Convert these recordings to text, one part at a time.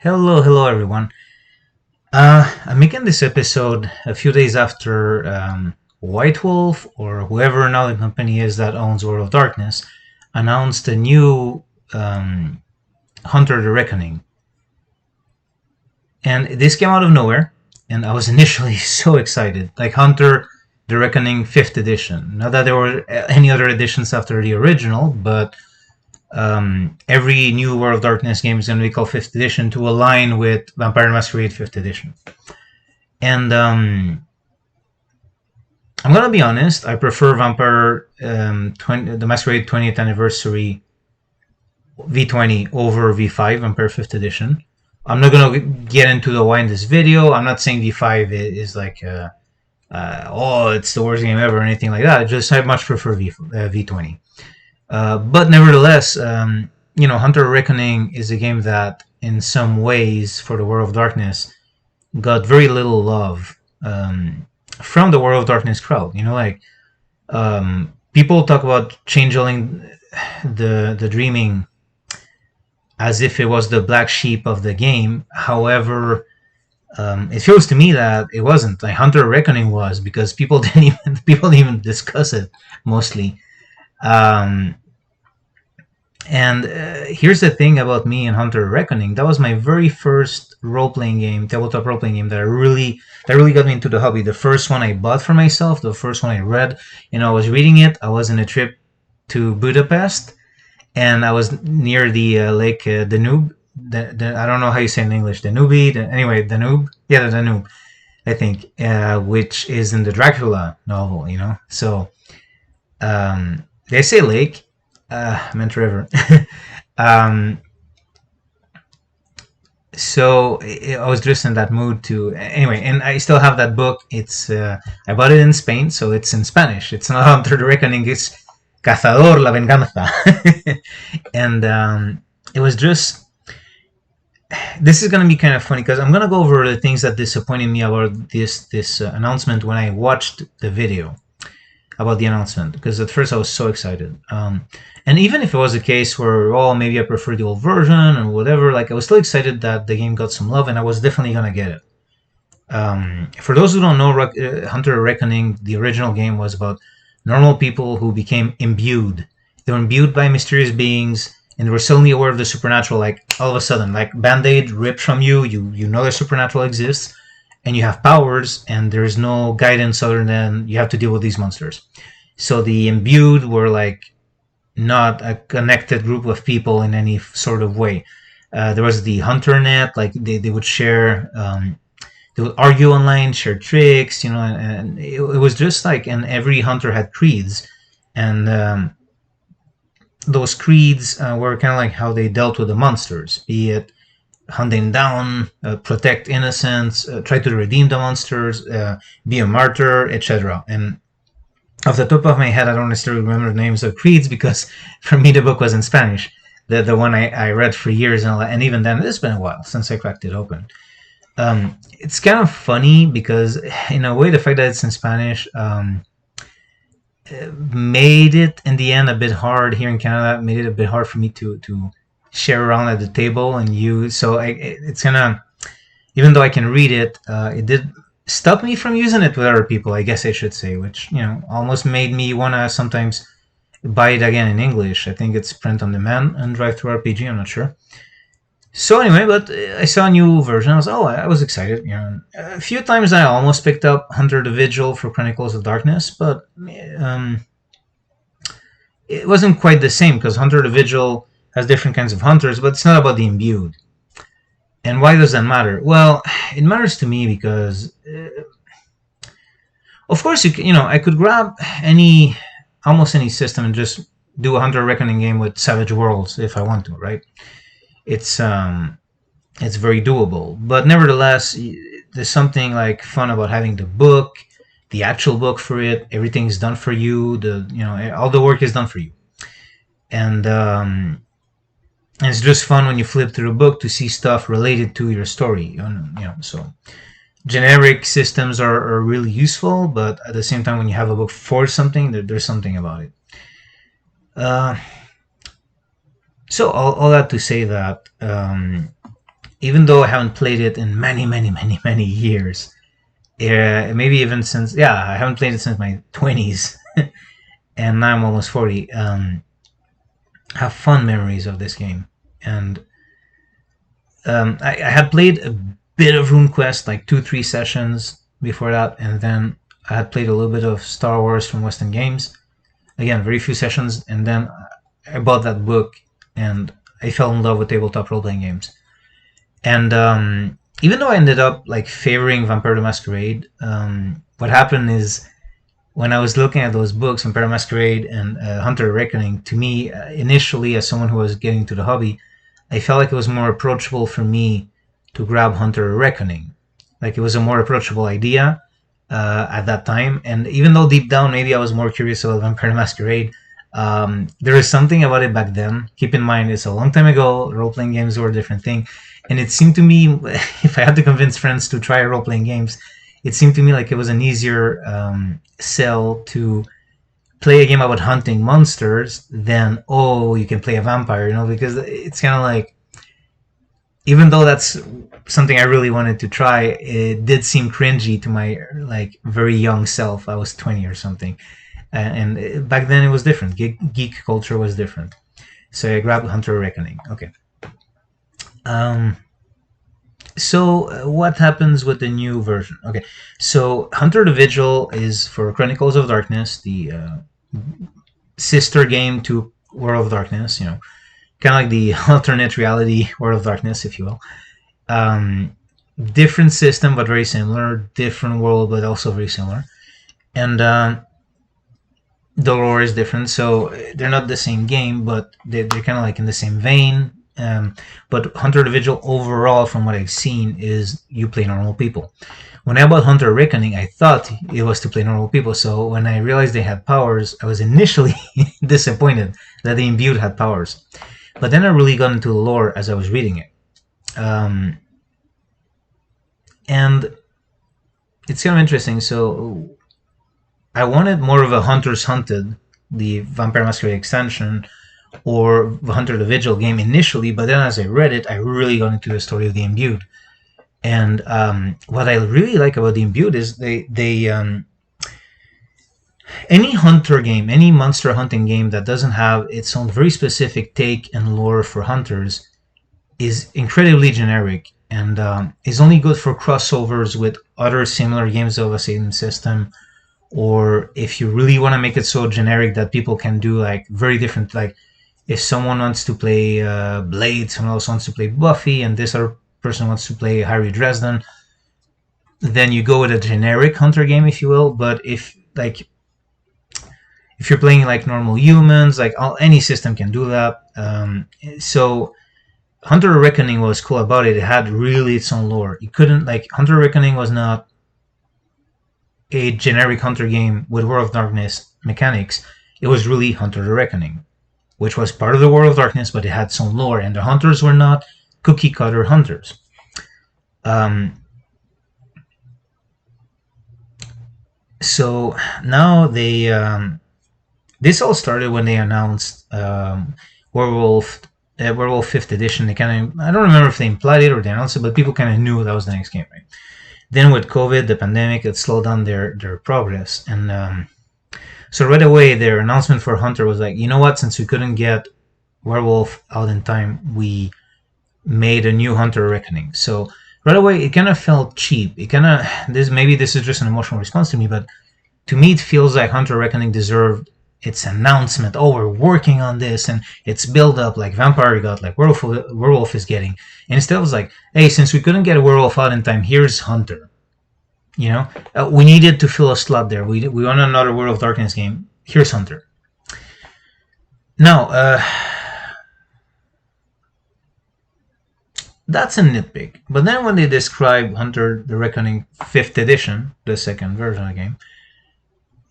Hello everyone. I'm making this episode a few days after White Wolf or whoever another company is that owns World of Darkness announced a new um, Hunter the Reckoning. And this came out of nowhere, and I was initially so excited. Like Hunter the Reckoning 5th edition. Not that there were any other editions after the original, but every new World of Darkness game is going to be called 5th edition to align with Vampire Masquerade 5th edition. And I'm gonna be honest. I prefer Vampire the Masquerade 20th Anniversary V20 over V5 Vampire 5th Edition. I'm not gonna get into the why in this video. I'm not saying V5 is like oh, it's the worst game ever or anything like that. I much prefer V20. But nevertheless, Hunter Reckoning is a game that, in some ways, for the World of Darkness, got very little love from the World of Darkness crowd. People talk about Changeling, the Dreaming, as if it was the black sheep of the game. However, it feels to me that it wasn't. Like Hunter Reckoning was, because people didn't even discuss it mostly. And here's the thing about me and Hunter Reckoning. That was my very first role-playing game, tabletop role-playing game that really got me into the hobby. The first one I bought for myself, the first one I read. I was reading it. I was in a trip to Budapest, and I was near the lake Danube. I don't know how you say it in English. Danube. Danube. Yeah, the Danube. I think, which is in the Dracula novel. So they say lake. Meant river. So I was just in that mood to anyway, and I still have that book. It's I bought it in Spain, so it's in Spanish. It's not Hunter the Reckoning. It's Cazador la Venganza, and it was just. This is gonna be kind of funny because I'm gonna go over the things that disappointed me about this announcement when I watched the video about the announcement, because at first I was so excited. And even if it was a case where, oh, maybe I prefer the old version or whatever, like I was still excited that the game got some love, and I was definitely gonna get it. For those who don't know, Hunter Reckoning, the original game, was about normal people who became imbued. They were imbued by mysterious beings, and they were suddenly aware of the supernatural. Like all of a sudden, like Band-Aid ripped from you. You know the supernatural exists, and you have powers, and there's no guidance other than you have to deal with these monsters. So the imbued were like not a connected group of people in any sort of way. There was the hunter net, like they would share, they would argue online, share tricks, and it was just like, and every hunter had creeds, and those creeds were kind of like how they dealt with the monsters, be it hunting down, protect innocents, try to redeem the monsters, be a martyr, etc. And off the top of my head, I don't necessarily remember the names of creeds because for me the book was in Spanish, the one I read for years, and even then it's been a while since I cracked it open. It's kind of funny because in a way the fact that it's in Spanish made it in the end a bit hard here in Canada. Made it a bit hard for me to share around at the table and use. So it's gonna, even though I can read it, it did stop me from using it with other people, I guess I should say, which almost made me wanna sometimes buy it again in English. I think it's print on demand and Drive-Thru RPG. I'm not sure. So anyway, but I saw a new version. I was excited. A few times I almost picked up Hunter the Vigil for Chronicles of Darkness, but it wasn't quite the same because Hunter the Vigil has different kinds of hunters, but it's not about the imbued. And why does that matter? Well, it matters to me because, of course, I could grab almost any system and just do a Hunter Reckoning game with Savage Worlds if I want to, right? It's very doable, but nevertheless, there's something like fun about having the book, the actual book for it. Everything's done for you. All the work is done for you, and it's just fun when you flip through a book to see stuff related to your story. So generic systems are really useful, but at the same time, when you have a book for something, there's something about it. So all that to say that even though I haven't played it in many, many, many, many years, maybe even since, yeah, I haven't played it since my 20s, and now I'm almost 40. Have fond memories of this game, and I had played a bit of RuneQuest, like 2-3 sessions before that, and then I had played a little bit of Star Wars from Western Games. Again, very few sessions, and then I bought that book, and I fell in love with tabletop role playing games. And even though I ended up like favoring Vampire the Masquerade, what happened is when I was looking at those books, Vampire Masquerade and Hunter Reckoning, to me, initially, as someone who was getting to the hobby, I felt like it was more approachable for me to grab Hunter Reckoning. Like it was a more approachable idea at that time. And even though deep down, maybe I was more curious about Vampire the Masquerade, there is something about it back then. Keep in mind, it's a long time ago. Role-playing games were a different thing. And it seemed to me, if I had to convince friends to try role-playing games, it seemed to me like it was an easier sell to play a game about hunting monsters than, oh, you can play a vampire, because it's kind of like, even though that's something I really wanted to try, it did seem cringy to my like very young self. I was 20 or something, and back then it was different. Geek culture was different, so I grabbed Hunter Reckoning. Okay. So what happens with the new version? Okay, so Hunter the Vigil is for Chronicles of Darkness, the sister game to World of Darkness. Kind of like the alternate reality World of Darkness, if you will. Different system, but very similar. Different world, but also very similar. And the lore is different, so they're not the same game, but they're kind of like in the same vein. But Hunter the Vigil overall, from what I've seen, is you play normal people. When I bought Hunter Reckoning, I thought it was to play normal people. So when I realized they had powers, I was initially disappointed that the Imbued had powers. But then I really got into the lore as I was reading it. And it's kind of interesting. So I wanted more of a Hunters Hunted, the Vampire Masquerade extension, or the Hunter the Vigil game initially, but then as I read it, I really got into the story of the Imbued. And what I really like about the Imbued is they any hunter game, any monster hunting game that doesn't have its own very specific take and lore for hunters is incredibly generic and is only good for crossovers with other similar games of a same system, or if you really want to make it so generic that people can do like very different, like if someone wants to play Blade, someone else wants to play Buffy, and this other person wants to play Harry Dresden, then you go with a generic hunter game, if you will. But if you're playing like normal humans, like any system can do that. So Hunter Reckoning was cool about it. It had really its own lore. You couldn't, like, Hunter Reckoning was not a generic hunter game with World of Darkness mechanics. It was really Hunter the Reckoning, which was part of the World of Darkness, but it had some lore, and the hunters were not cookie cutter hunters. So now this all started when they announced Werewolf 5th edition. They kind of, I don't remember if they implied it or they announced it, but people kind of knew that was the next game, right? Then with COVID, the pandemic, it slowed down their progress, and so right away their announcement for Hunter was like, you know what? Since we couldn't get Werewolf out in time, we made a new Hunter Reckoning. So right away it kind of felt cheap. It kind of, maybe this is just an emotional response to me, but to me it feels like Hunter Reckoning deserved its announcement. Oh, we're working on this, and it's build up like Vampire got, like Werewolf is getting. And instead it was like, hey, since we couldn't get a Werewolf out in time, here's Hunter. We needed to fill a slot there. We want another World of Darkness game. Here's Hunter. Now, that's a nitpick. But then when they describe Hunter the Reckoning 5th edition, the second version of the game,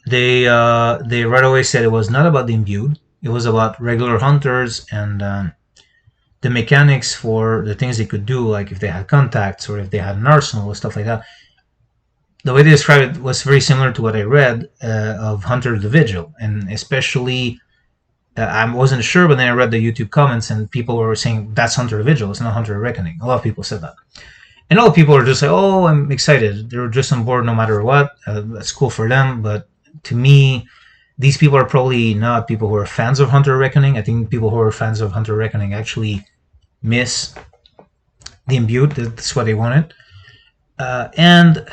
they right away said it was not about the Imbued. It was about regular hunters and the mechanics for the things they could do, like if they had contacts or if they had an arsenal or stuff like that. The way they described it was very similar to what I read of Hunter the Vigil, and especially I wasn't sure, but then I read the YouTube comments and people were saying that's Hunter Vigil, it's not Hunter Reckoning. A lot of people said that. And all people are just like, oh, I'm excited. They're just on board no matter what. That's cool for them. But to me, these people are probably not people who are fans of Hunter Reckoning. I think people who are fans of Hunter Reckoning actually miss the imbued. That's what they wanted. And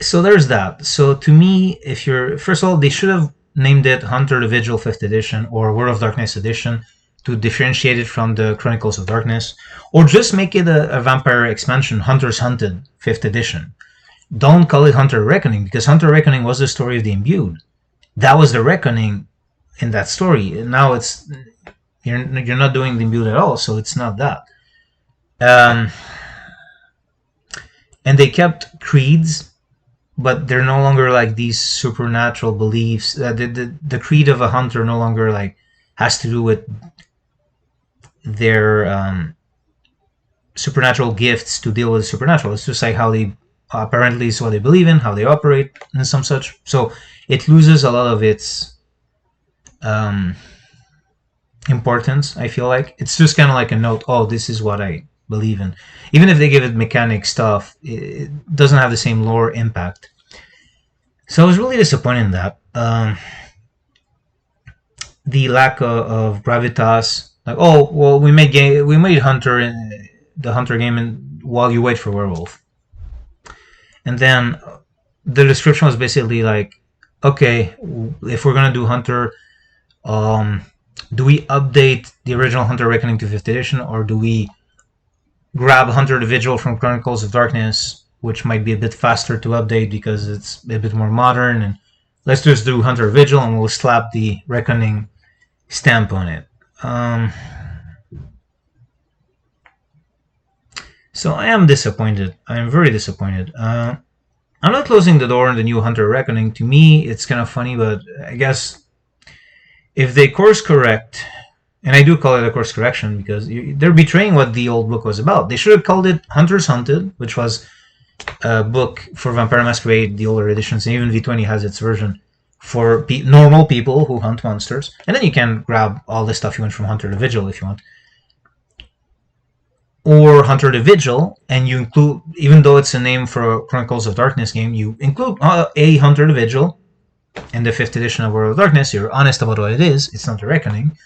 so there's that. So to me, if you're, first of all, they should have named it Hunter the Vigil 5th edition or World of Darkness edition to differentiate it from the Chronicles of Darkness, or just make it a vampire expansion, Hunters Hunted 5th edition. Don't call it Hunter Reckoning, because Hunter Reckoning was the story of the imbued. That was the reckoning in that story. And now it's, you're not doing the imbued at all, so it's not that. And they kept creeds, but they're no longer like these supernatural beliefs. The creed of a hunter no longer like has to do with their supernatural gifts to deal with the supernatural. It's just like how they apparently is what they believe in, how they operate, and some such. So it loses a lot of its importance. I feel like it's just kind of like a note. Oh, this is what I believe in. Even if they give it mechanic stuff, it doesn't have the same lore impact. So I was really disappointed in that. The lack of gravitas. Like, oh well, we made Hunter in the Hunter game while you wait for Werewolf, and then the description was basically like, okay, if we're gonna do Hunter, do we update the original Hunter Reckoning to 5th edition, or do we grab Hunter the Vigil from Chronicles of Darkness, which might be a bit faster to update because it's a bit more modern, and let's just do Hunter Vigil and we'll slap the Reckoning stamp on it. So I am disappointed. I am very disappointed. I'm not closing the door on the new Hunter Reckoning. To me, it's kind of funny, but I guess if they course correct, and I do call it a course correction because they're betraying what the old book was about. They should have called it Hunters Hunted, which was a book for Vampire Masquerade, the older editions, and even V20 has its version for normal people who hunt monsters. And then you can grab all the stuff you want from Hunter the Vigil if you want. Or Hunter the Vigil, and you include, even though it's a name for a Chronicles of Darkness game, you include a Hunter the Vigil in the 5th edition of World of Darkness. You're honest about what it is. It's not a reckoning.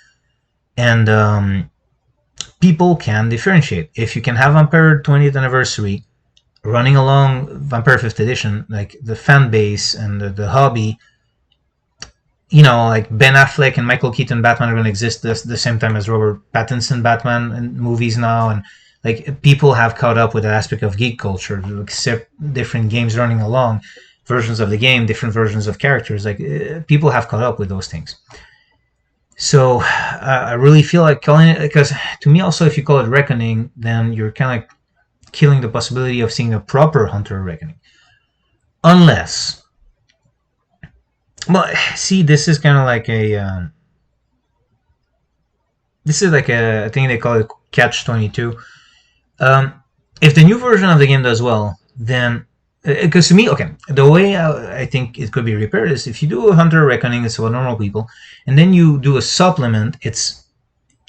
And people can differentiate. If you can have Vampire 20th Anniversary running along Vampire 5th edition, like the fan base and the hobby, you know, like Ben Affleck and Michael Keaton Batman are going to exist the same time as Robert Pattinson Batman in movies now, and like people have caught up with that aspect of geek culture, accept different games running along, versions of the game, different versions of characters. Like people have caught up with those things. So I really feel like calling it, because to me also, if you call it Reckoning, then you're kind of like killing the possibility of seeing a proper Hunter Reckoning. Unless, well, see, this is kind of like a, this is like a, I think they call it Catch-22. If the new version of the game does well, then, because to me, okay, the way I think it could be repaired is if you do a Hunter Reckoning, it's about normal people, and then you do a supplement, it's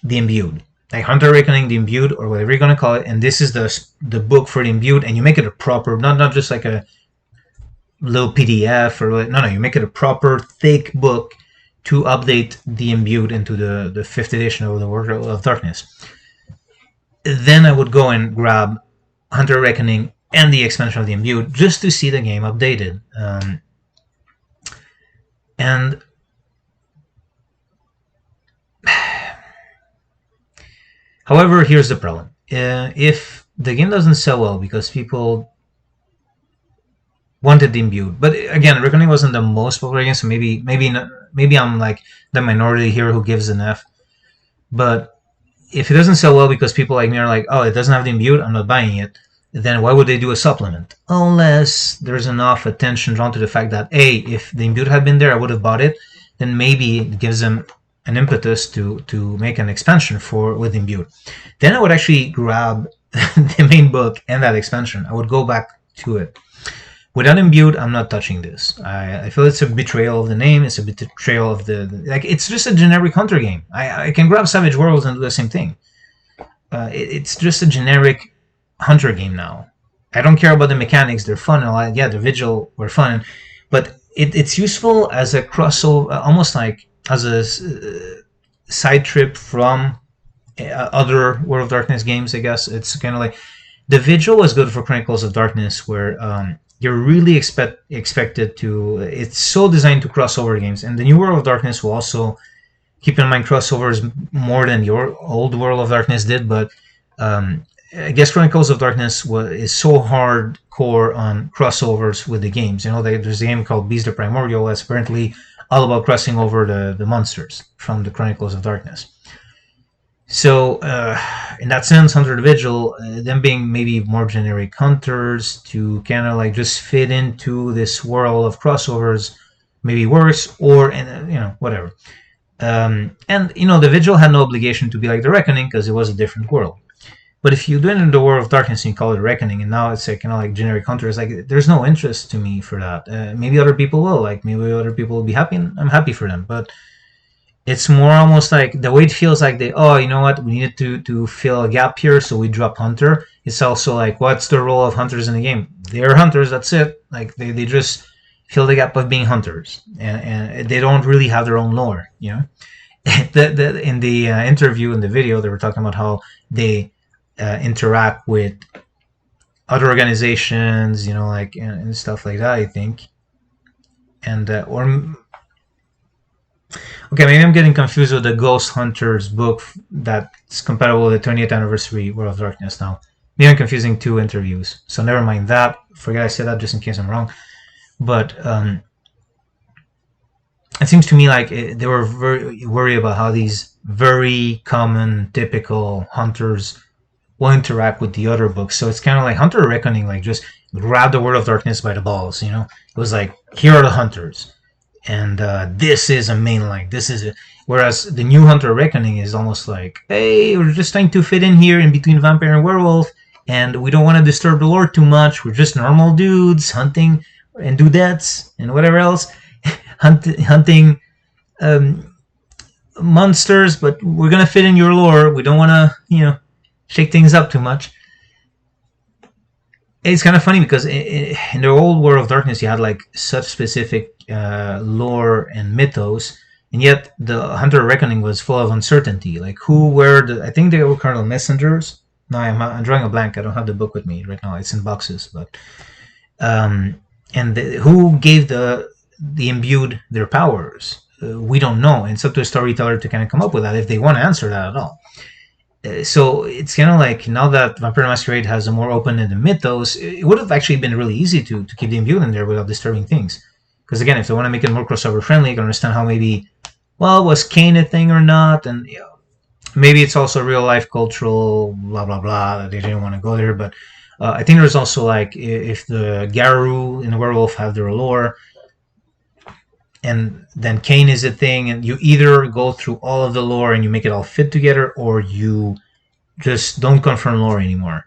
the Imbued. Like Hunter Reckoning, the Imbued, or whatever you're going to call it, and this is the book for the Imbued, and you make it a proper, not just like a little PDF, or no, you make it a proper, thick book to update the Imbued into the 5th edition of the World of Darkness. Then I would go and grab Hunter Reckoning and the expansion of the Imbued just to see the game updated. And however, here's the problem. If the game doesn't sell well because people wanted the Imbued, but again, Reckoning wasn't the most popular game, so maybe I'm like the minority here who gives an F. But if it doesn't sell well because people like me are like, oh, it doesn't have the Imbued, I'm not buying it, then why would they do a supplement? Unless there's enough attention drawn to the fact that, A, if the Imbued had been there, I would have bought it, then maybe it gives them an impetus to make an expansion with Imbued. Then I would actually grab the main book and that expansion. I would go back to it. Without imbued, I'm not touching this. I feel it's a betrayal of the name. It's a betrayal of like. It's just a generic hunter game. I can grab Savage Worlds and do the same thing. It's just a generic hunter game now. I don't care about the mechanics; they're fun. And yeah, the Vigil were fun, but it's useful as a crossover, almost like as a side trip from other World of Darkness games. I guess it's kind of like the Vigil was good for Chronicles of Darkness, where you're really expected to. It's so designed to cross over games, and the new World of Darkness will also keep in mind crossovers more than your old World of Darkness did, but I guess Chronicles of Darkness is so hardcore on crossovers with the games. You know, there's a game called Beast the Primordial that's apparently all about crossing over the monsters from the Chronicles of Darkness. So, in that sense, Hunter the Vigil, them being maybe more generic hunters to kind of like just fit into this world of crossovers, maybe works, or, whatever. And the Vigil had no obligation to be like the Reckoning because it was a different world. But if you do it in the World of Darkness and you call it Reckoning, and now it's like kind of like generic hunters, like there's no interest to me for that. Maybe other people will, like maybe other people will be happy, and I'm happy for them. But it's more almost like the way it feels like you know what, we needed to fill a gap here, so we drop Hunter. It's also like, what's the role of hunters in the game? They're hunters, that's it. Like they just fill the gap of being hunters, and they don't really have their own lore, you know. In the interview in the video, they were talking about how they interact with other organizations, you know, like and stuff like that. I think, and or okay, maybe I'm getting confused with the Ghost Hunters book that's compatible with the 20th anniversary World of Darkness. Now, maybe I'm confusing two interviews, so never mind that. Forget I said that, just in case I'm wrong. But it seems to me like they were very worried about how these very common, typical hunters will interact with the other books. So it's kind of like Hunter Reckoning, like just grab the World of Darkness by the balls, you know? It was like, here are the hunters. And this is a main line. This is it. Whereas the new Hunter Reckoning is almost like, hey, we're just trying to fit in here in between vampire and werewolf, and we don't want to disturb the lore too much. We're just normal dudes hunting and dudettes and whatever else, hunting monsters, but we're gonna fit in your lore. We don't want to, shake things up too much. It's kind of funny because in the old World of Darkness, you had like such specific lore and mythos, and yet the Hunter Reckoning was full of uncertainty. Like who were I think they were called messengers. No, I'm drawing a blank. I don't have the book with me right now. It's in boxes, but who gave the imbued their powers? We don't know, and it's up to a storyteller to kind of come up with that if they want to answer that at all. So it's kind of like now that Vampire Masquerade has a more open-ended mythos, it would have actually been really easy to keep the imbued in there without disturbing things. Because again, if they want to make it more crossover friendly, you can understand how maybe, was Kane a thing or not, and maybe it's also real life cultural blah blah blah. They didn't want to go there, but I think there's also like if the Garou in the werewolf have their lore, and then Kane is a thing, and you either go through all of the lore and you make it all fit together, or you just don't confirm lore anymore.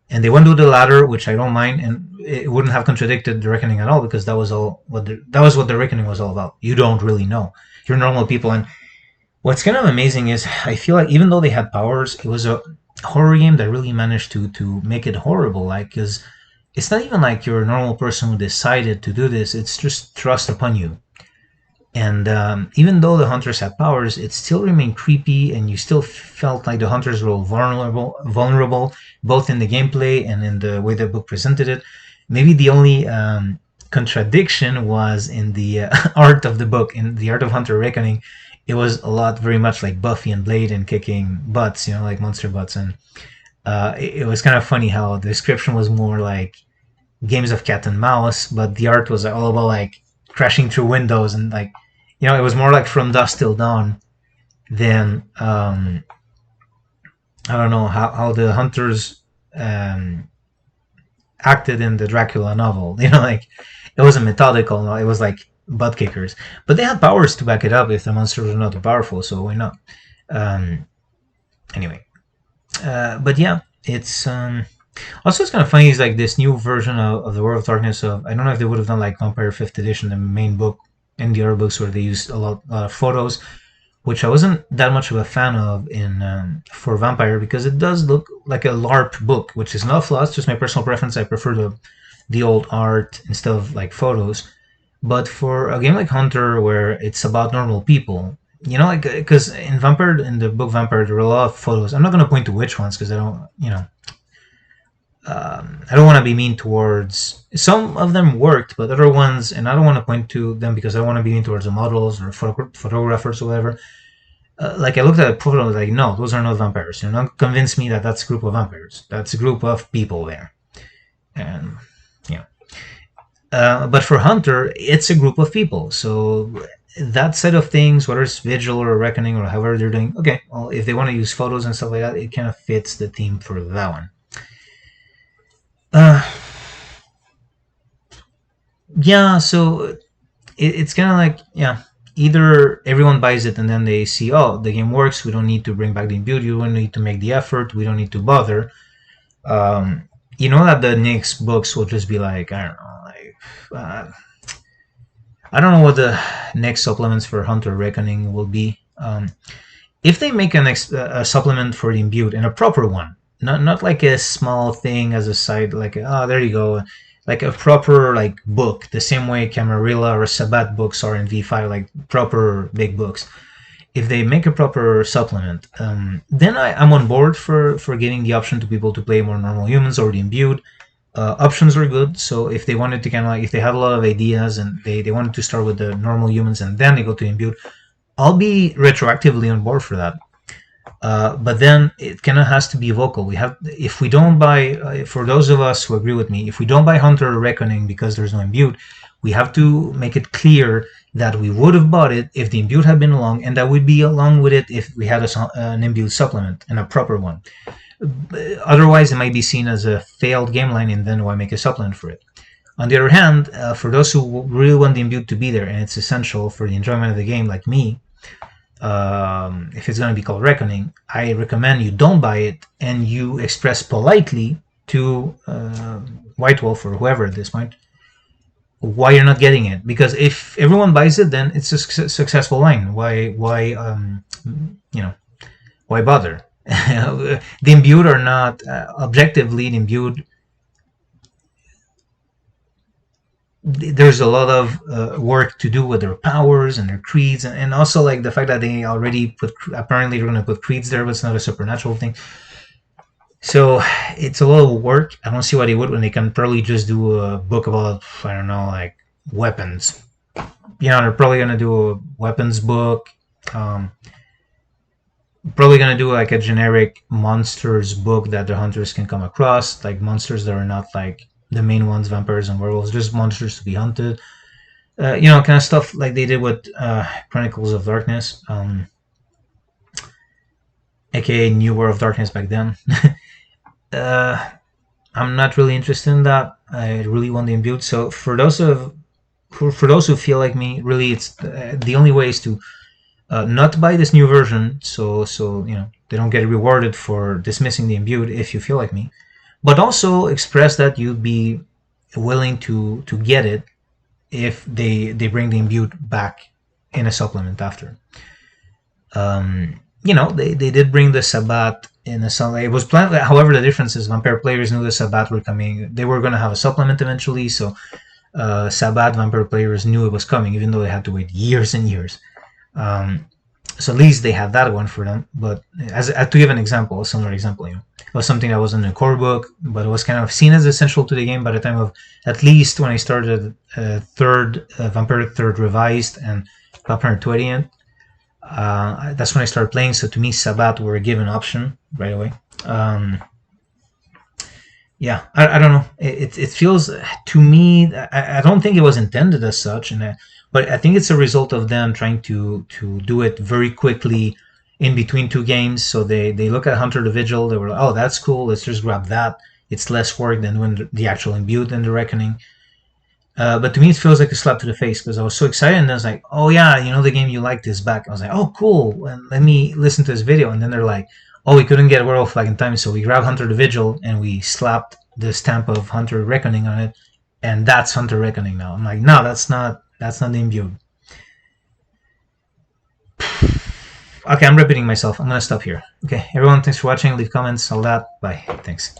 And they went to the latter, which I don't mind, and it wouldn't have contradicted the Reckoning at all, because that was what the Reckoning was all about. You don't really know. You're normal people, and what's kind of amazing is I feel like even though they had powers, it was a horror game that really managed to make it horrible. Like, because it's not even like you're a normal person who decided to do this. It's just thrust upon you. And even though the hunters had powers, it still remained creepy, and you still felt like the hunters were vulnerable, both in the gameplay and in the way the book presented it. Maybe the only contradiction was in the art of the book. In the Art of Hunter Reckoning, it was a lot very much like Buffy and Blade and kicking butts, like monster butts. And it was kind of funny how the description was more like games of cat and mouse, but the art was all about like crashing through windows and like, it was more like From Dusk Till Dawn than I don't know how the hunters acted in the Dracula novel. Like it wasn't methodical. No, it was like butt kickers, but they had powers to back it up if the monsters were not too powerful. So why not? Anyway, but yeah, it's Also, it's kind of funny. Is like this new version of the World of Darkness. Of I don't know if they would have done like Vampire Fifth Edition, the main book, and the other books where they used a lot of photos, which I wasn't that much of a fan of in for Vampire because it does look like a LARP book, which is not a flaw. It's just my personal preference. I prefer the old art instead of like photos. But for a game like Hunter, where it's about normal people, like because in Vampire, in the book Vampire, there were a lot of photos. I'm not going to point to which ones because I don't, I don't want to be mean towards some of them worked, but other ones, and I don't want to point to them because I don't want to be mean towards the models or photographers or whatever. Like I looked at a photo, I was like, no, those are not vampires. You're not convince me that that's a group of vampires. That's a group of people there, and yeah. But for Hunter, it's a group of people. So that side of things, whether it's Vigil or Reckoning or however they're doing, okay. Well, if they want to use photos and stuff like that, it kind of fits the theme for that one. Uh, yeah. So it's kind of like either everyone buys it and then they see, oh, the game works, we don't need to bring back the imbued, you don't need to make the effort, we don't need to bother. That the next books will just be like, I don't know, like I don't know what the next supplements for Hunter Reckoning will be. If they make a supplement for the imbued and a proper one, not like a small thing as a side, like there you go, like a proper like book, the same way Camarilla or Sabat books are in V5, like proper big books. If they make a proper supplement, then I'm on board for giving the option to people to play more normal humans or the imbued. Options are good, so if they wanted to kind of like, if they had a lot of ideas and they wanted to start with the normal humans and then they go to imbued, I'll be retroactively on board for that. But then it kind of has to be vocal. If we don't buy, for those of us who agree with me, if we don't buy Hunter Reckoning because there's no imbued, we have to make it clear that we would have bought it if the imbued had been along, and that we'd be along with it if we had an imbued supplement and a proper one. Otherwise, it might be seen as a failed game line, and then why make a supplement for it? On the other hand, for those who really want the imbued to be there and it's essential for the enjoyment of the game, like me, if it's going to be called Reckoning, I recommend you don't buy it and you express politely to White Wolf or whoever at this point why you're not getting it. Because if everyone buys it, then it's a successful line. Why bother? The imbued are not objectively the imbued. There's a lot of work to do with their powers and their creeds, and also like the fact that they already apparently they're going to put creeds there, but it's not a supernatural thing. So it's a lot of work. I don't see why they would when they can probably just do a book about, I don't know, like weapons. They're probably going to do a weapons book. Probably going to do like a generic monsters book that the hunters can come across, like monsters that are not like the main ones, vampires and werewolves, just monsters to be hunted. Kind of stuff like they did with Chronicles of Darkness, aka New War of Darkness back then. I'm not really interested in that. I really want the imbued. So for those who feel like me, really, it's the only way is to not buy this new version. So they don't get rewarded for dismissing the imbued if you feel like me, but also express that you'd be willing to get it if they bring the imbued back in a supplement after. They did bring the Sabbat in a supplement. It was planned. However, the difference is Vampire players knew the Sabbat were coming. They were going to have a supplement eventually, so Sabbat Vampire players knew it was coming, even though they had to wait years and years. So at least they had that one for them. But to give an example, a similar example, it was something that wasn't in the core book, but it was kind of seen as essential to the game by the time of, at least when I started Vampire 3rd Revised and Vampire 20th. That's when I started playing. So to me, Sabbat were a given option right away. I don't know. It feels to me. I don't think it was intended as such, but I think it's a result of them trying to do it very quickly in between two games. So they look at Hunter the Vigil. They were like, oh, that's cool. Let's just grab that. It's less work than when the actual imbued and the Reckoning. But to me, it feels like a slap to the face because I was so excited, and I was like, "Oh yeah, the game you liked is back." I was like, "Oh cool," and let me listen to this video. And then they're like, Oh, we couldn't get Werewolf flag in time, so we grabbed Hunter the Vigil and we slapped the stamp of Hunter Reckoning on it, and that's Hunter Reckoning now. I'm like, no, that's not the imbued. Okay, I'm repeating myself. I'm gonna stop here. Okay, everyone, thanks for watching. Leave comments, all that. Bye. Thanks.